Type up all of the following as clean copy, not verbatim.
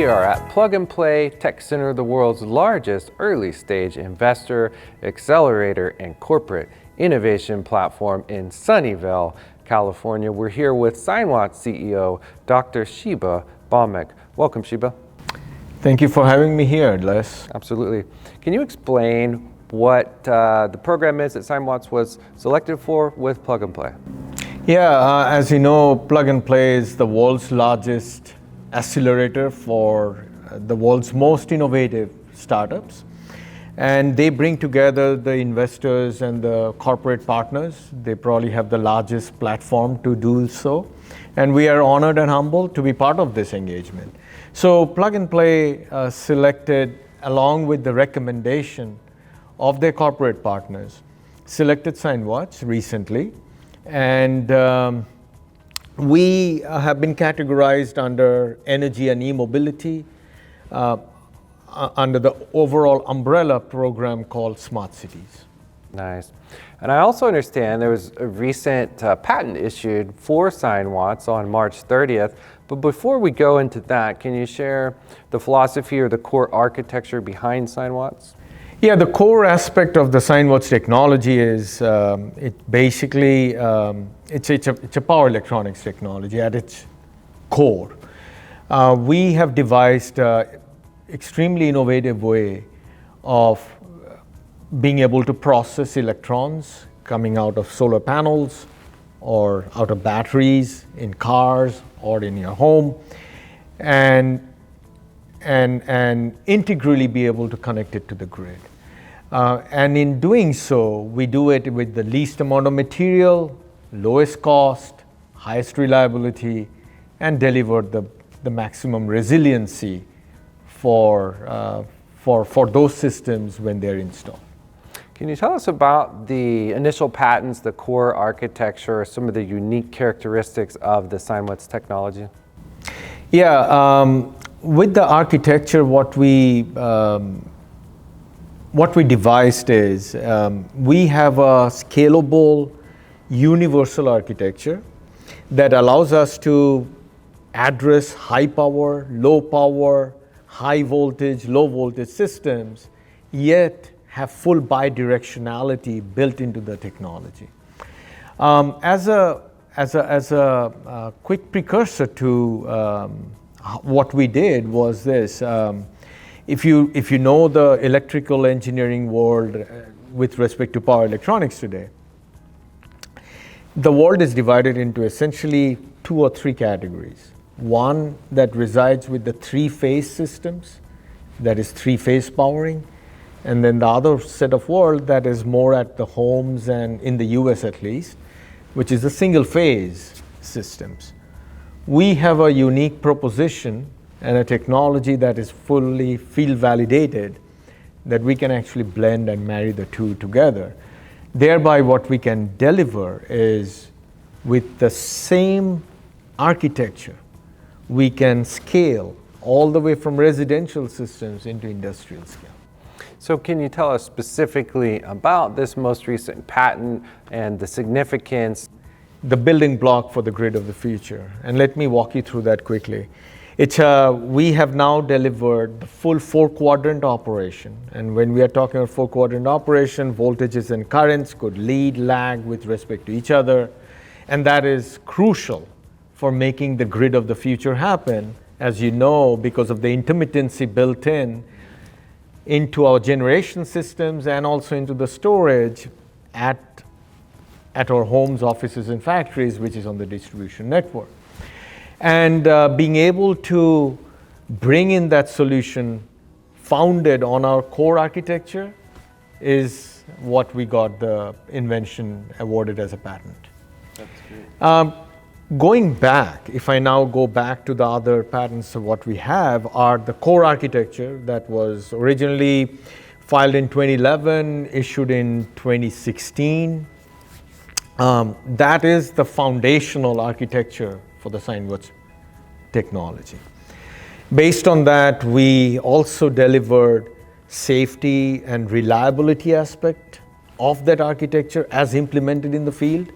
are at Plug and Play Tech Center, the world's largest early stage investor, accelerator, and corporate innovation platform in Sunnyvale, California. We're here with Sinewatts CEO, Dr. Shiba Bhaumick. Welcome, Shiba. Thank you for having me here, Les. Absolutely. Can you explain what the program is that Sinewatts was selected for with Plug and Play? Yeah, as you know, Plug and Play is the world's largest accelerator for the world's most innovative startups. And they bring together the investors and the corporate partners. They probably have the largest platform to do so. And we are honored and humbled to be part of this engagement. So Plug and Play selected, along with the recommendation of their corporate partners, selected Sinewatts recently. And we have been categorized under energy and e-mobility under the overall umbrella program called Smart Cities. Nice. And I also understand there was a recent patent issued for Sinewatts on March 30th. But before we go into that, can you share the philosophy or the core architecture behind Sinewatts? Yeah, the core aspect of the Sinewatts technology is it basically it's a power electronics technology at its core. We have devised an extremely innovative way of being able to process electrons coming out of solar panels or out of batteries in cars or in your home, and integrally be able to connect it to the grid. And in doing so, we do it with the least amount of material, lowest cost, highest reliability, and deliver the maximum resiliency for those systems when they're installed. Can you tell us about the initial patents, the core architecture, some of the unique characteristics of the Sinewatts technology? Yeah, with the architecture, what we devised is we have a scalable, universal architecture that allows us to address high power, low power, high voltage, low voltage systems, yet have full bidirectionality built into the technology. As a quick precursor to what we did was this. If you know the electrical engineering world with respect to power electronics today, the world is divided into essentially 2 or 3 categories. One that resides with the 3-phase systems, that is 3-phase powering, and then the other set of world that is more at the homes and in the US at least, which is the single-phase systems. We have a unique proposition and a technology that is fully field validated that we can actually blend and marry the two together. Thereby what we can deliver is with the same architecture, we can scale all the way from residential systems into industrial scale. So can you tell us specifically about this most recent patent and the significance? The building block for the grid of the future. And let me walk you through that quickly. We have now delivered the full 4-quadrant operation. And when we are talking about 4-quadrant operation, voltages and currents could lead, lag with respect to each other. And that is crucial for making the grid of the future happen, as you know, because of the intermittency built into our generation systems and also into the storage at our homes, offices, and factories, which is on the distribution network. And being able to bring in that solution founded on our core architecture is what we got the invention awarded as a patent. That's great. Going back, if I now go back to the other patents of what we have are the core architecture that was originally filed in 2011, issued in 2016. That is the foundational architecture for the Sinewatts technology. Based on that, we also delivered safety and reliability aspect of that architecture as implemented in the field.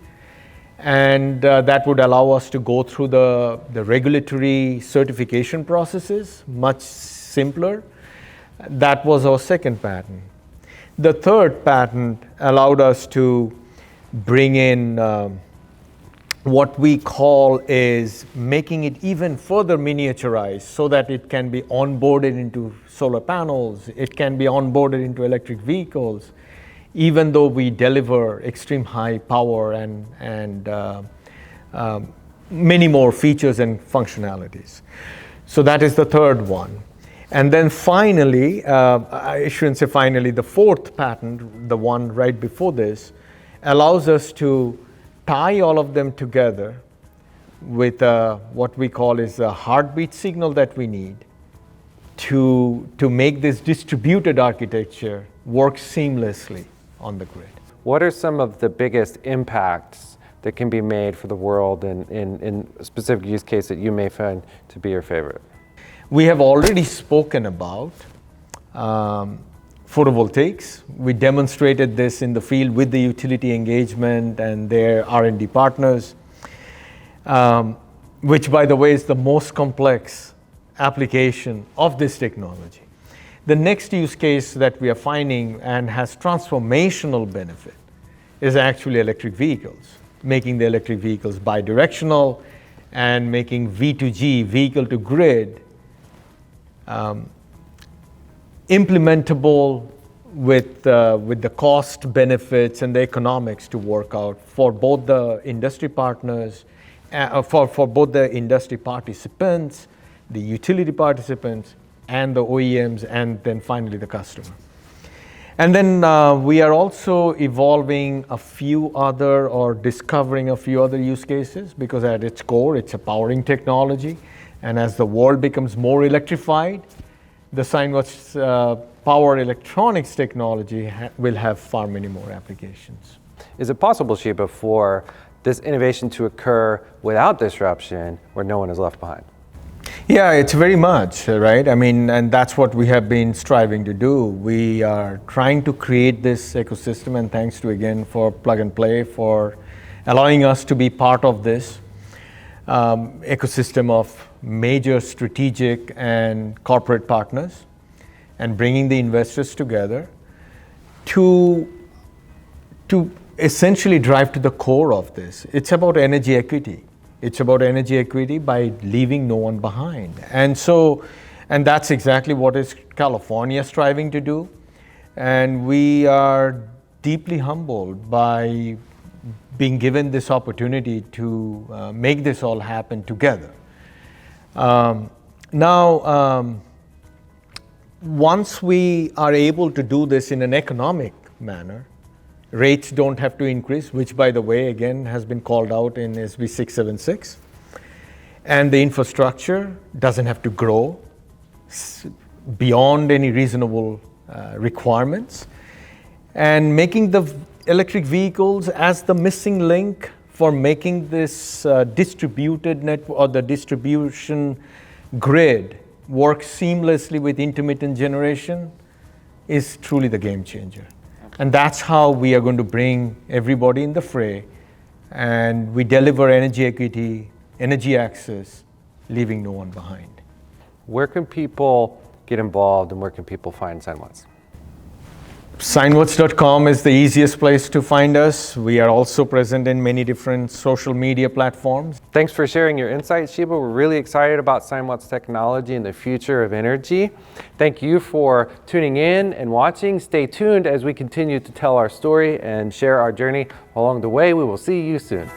And that would allow us to go through the regulatory certification processes much simpler. That was our second patent. The third patent allowed us to bring in what we call is making it even further miniaturized so that it can be onboarded into solar panels, it can be onboarded into electric vehicles, even though we deliver extreme high power and many more features and functionalities. So that is the third one. And then finally, I shouldn't say finally, the fourth patent, the one right before this, allows us to tie all of them together with what we call is a heartbeat signal that we need to make this distributed architecture work seamlessly on the grid. What are some of the biggest impacts that can be made for the world in a specific use case that you may find to be your favorite? We have already spoken about photovoltaics. We demonstrated this in the field with the utility engagement and their R&D partners, which, by the way, is the most complex application of this technology. The next use case that we are finding and has transformational benefit is actually electric vehicles, making the electric vehicles bidirectional and making V2G, vehicle to grid, implementable with the cost benefits and the economics to work out for both the industry partners, for both the industry participants, the utility participants, and the OEMs, and then finally the customer. And then we are also evolving a few other or discovering a few other use cases because at its core, it's a powering technology. And as the world becomes more electrified, the Sinewatts power electronics technology will have far many more applications. Is it possible, Shiba, for this innovation to occur without disruption where no one is left behind? Yeah, it's very much, right? I mean, and that's what we have been striving to do. We are trying to create this ecosystem, and thanks to, again, for Plug and Play for allowing us to be part of this ecosystem of major strategic and corporate partners and bringing the investors together to essentially drive to the core of this. It's about energy equity. It's about energy equity by leaving no one behind. And that's exactly what is California striving to do. And we are deeply humbled by being given this opportunity to make this all happen together. Once we are able to do this in an economic manner, rates don't have to increase, which, by the way, again, has been called out in SB 676. And the infrastructure doesn't have to grow beyond any reasonable requirements. And making the electric vehicles as the missing link for making this distributed network or the distribution grid work seamlessly with intermittent generation is truly the game changer. And that's how we are going to bring everybody in the fray, and we deliver energy equity, energy access, leaving no one behind. Where can people get involved and where can people find Sinewatts? Sinewatts.com is the easiest place to find us. We are also present in many different social media platforms. Thanks for sharing your insights, Shiba. We're really excited about Sinewatts technology and the future of energy. Thank you for tuning in and watching. Stay tuned as we continue to tell our story and share our journey along the way. We will see you soon.